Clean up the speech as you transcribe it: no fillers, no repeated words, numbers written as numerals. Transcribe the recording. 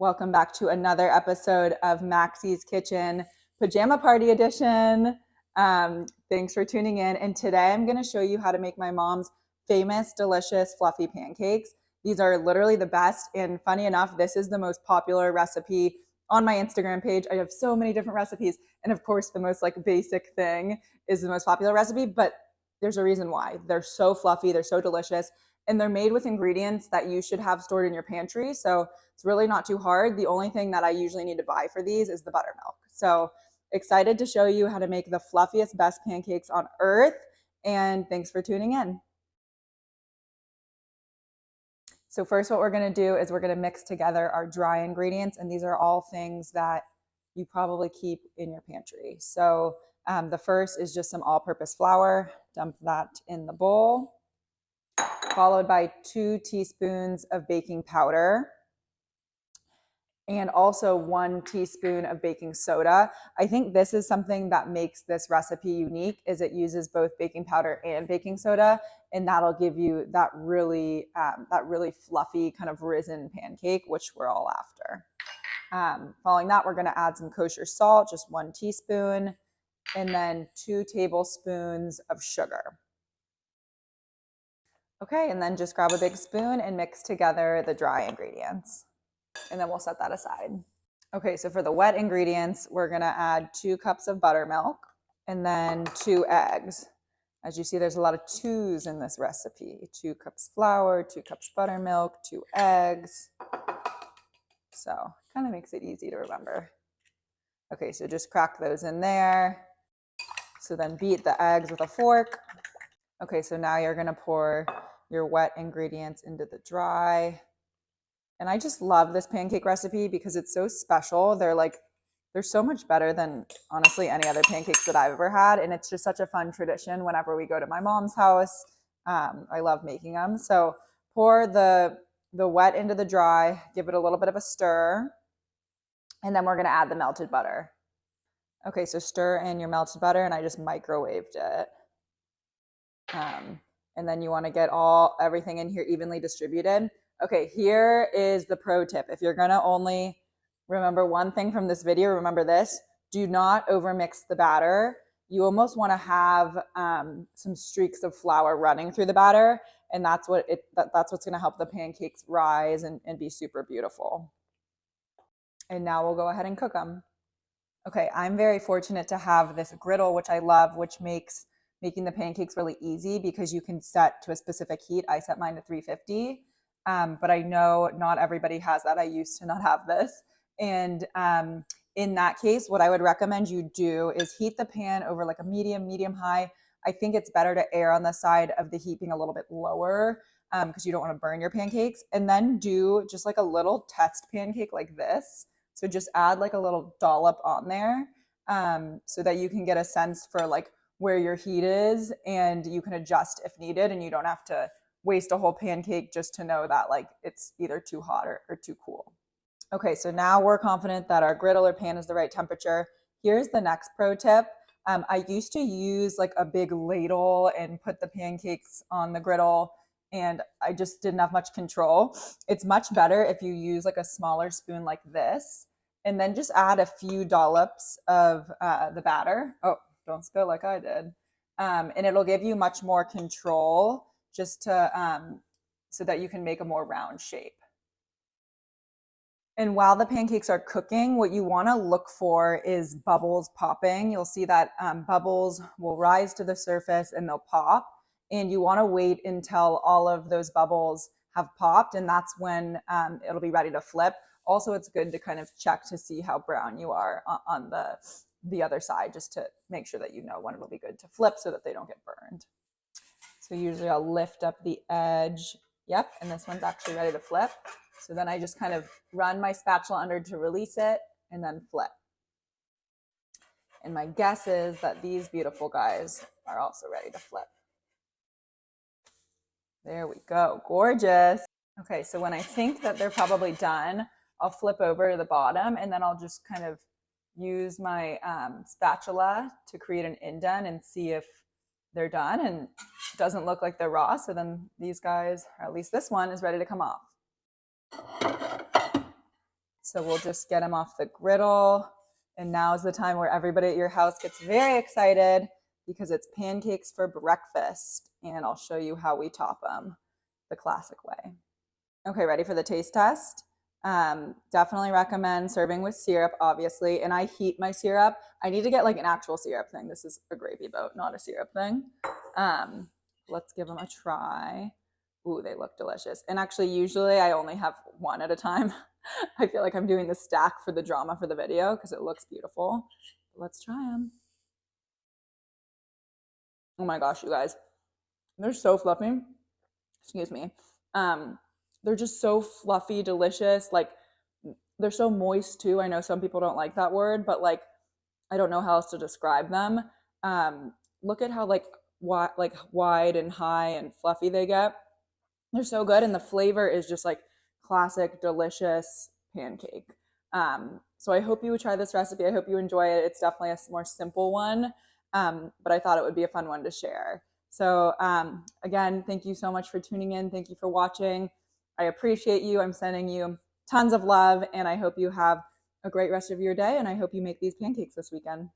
Welcome back to another episode of Maxi's Kitchen Pajama Party Edition. Thanks for tuning in. And today I'm going to show you how to make my mom's famous, delicious, fluffy pancakes. These are literally the best. And funny enough, this is the most popular recipe on my Instagram page. I have so many different recipes. And of course, the most basic thing is the most popular recipe, but there's a reason why. They're so fluffy, they're so delicious, and they're made with ingredients that you should have stored in your pantry. So it's really not too hard. The only thing that I usually need to buy for these is the buttermilk. So excited to show you how to make the fluffiest, best pancakes on earth. And thanks for tuning in. So first, what we're going to do is we're going to mix together our dry ingredients. And these are all things that you probably keep in your pantry. So the first is just some all-purpose flour. Dump that in the bowl, followed by 2 teaspoons of baking powder and also 1 teaspoon of baking soda. I think this is something that makes this recipe unique, is it uses both baking powder and baking soda, and that'll give you that really fluffy kind of risen pancake, which we're all after. Following that, we're going to add some kosher salt, just 1 teaspoon, and then 2 tablespoons of sugar. Okay, and then just grab a big spoon and mix together the dry ingredients. And then we'll set that aside. Okay, so for the wet ingredients, we're gonna add 2 cups of buttermilk and then 2 eggs. As you see, there's a lot of 2s in this recipe. 2 cups flour, 2 cups buttermilk, 2 eggs. So kind of makes it easy to remember. Okay, so just crack those in there. So then beat the eggs with a fork. Okay, so now you're gonna pour your wet ingredients into the dry. And I just love this pancake recipe because it's so special. They're so much better than honestly any other pancakes that I've ever had. And it's just such a fun tradition whenever we go to my mom's house. I love making them. So pour the wet into the dry, give it a little bit of a stir. And then we're gonna add the melted butter. Okay, so stir in your melted butter, and I just microwaved it. And then you want to get everything in here evenly distributed. Okay, here is the pro tip. If you're gonna only remember one thing from this video, remember this: do not overmix the batter. You almost want to have some streaks of flour running through the batter, and that's what's gonna help the pancakes rise and be super beautiful. And now we'll go ahead and cook them. Okay, I'm very fortunate to have this griddle, which I love, which makes making the pancakes really easy because you can set to a specific heat. I set mine to 350, but I know not everybody has that. I used to not have this. And in that case, what I would recommend you do is heat the pan over like a medium high. I think it's better to err on the side of the heat being a little bit lower because you don't want to burn your pancakes. And then do just like a little test pancake like this. So just add like a little dollop on there so that you can get a sense for like where your heat is, and you can adjust if needed, and you don't have to waste a whole pancake just to know that like it's either too hot or too cool. Okay, so now we're confident that our griddle or pan is the right temperature. Here's the next pro tip. I used to use like a big ladle and put the pancakes on the griddle, and I just didn't have much control. It's much better if you use like a smaller spoon like this, and then just add a few dollops of the batter. Oh, don't spill like I did. And it'll give you much more control just to so that you can make a more round shape. And while the pancakes are cooking, what you want to look for is bubbles popping. You'll see that bubbles will rise to the surface and they'll pop. And you want to wait until all of those bubbles have popped, and that's when it'll be ready to flip. Also, it's good to kind of check to see how brown you are on the other side, just to make sure that you know when it'll be good to flip so that they don't get burned. So usually I'll lift up the edge. Yep, and this one's actually ready to flip. So then I just kind of run my spatula under to release it and then flip. And my guess is that these beautiful guys are also ready to flip. There we go, gorgeous. Okay, so when I think that they're probably done, I'll flip over to the bottom, and then I'll just kind of use my spatula to create an indent and see if they're done, and it doesn't look like they're raw. So then these guys, or at least this one, is ready to come off. So we'll just get them off the griddle. And now's the time where everybody at your house gets very excited because it's pancakes for breakfast. And I'll show you how we top them the classic way. Okay, ready for the taste test? Definitely recommend serving with syrup, obviously. And I heat my syrup. I need to get like an actual syrup thing. This is a gravy boat, not a syrup thing. Let's give them a try. Ooh, they look delicious. And actually, usually I only have one at a time. I feel like I'm doing the stack for the drama for the video because it looks beautiful. Let's try them. Oh my gosh, you guys. They're so fluffy. Excuse me. They're just so fluffy, delicious. Like, they're so moist too. I know some people don't like that word, but like, I don't know how else to describe them. Look at how like wide and high and fluffy they get. They're so good, and the flavor is just like classic, delicious pancake. So I hope you would try this recipe. I hope you enjoy it. It's definitely a more simple one, but I thought it would be a fun one to share. So again, thank you so much for tuning in. Thank you for watching. I appreciate you. I'm sending you tons of love, and I hope you have a great rest of your day, and I hope you make these pancakes this weekend.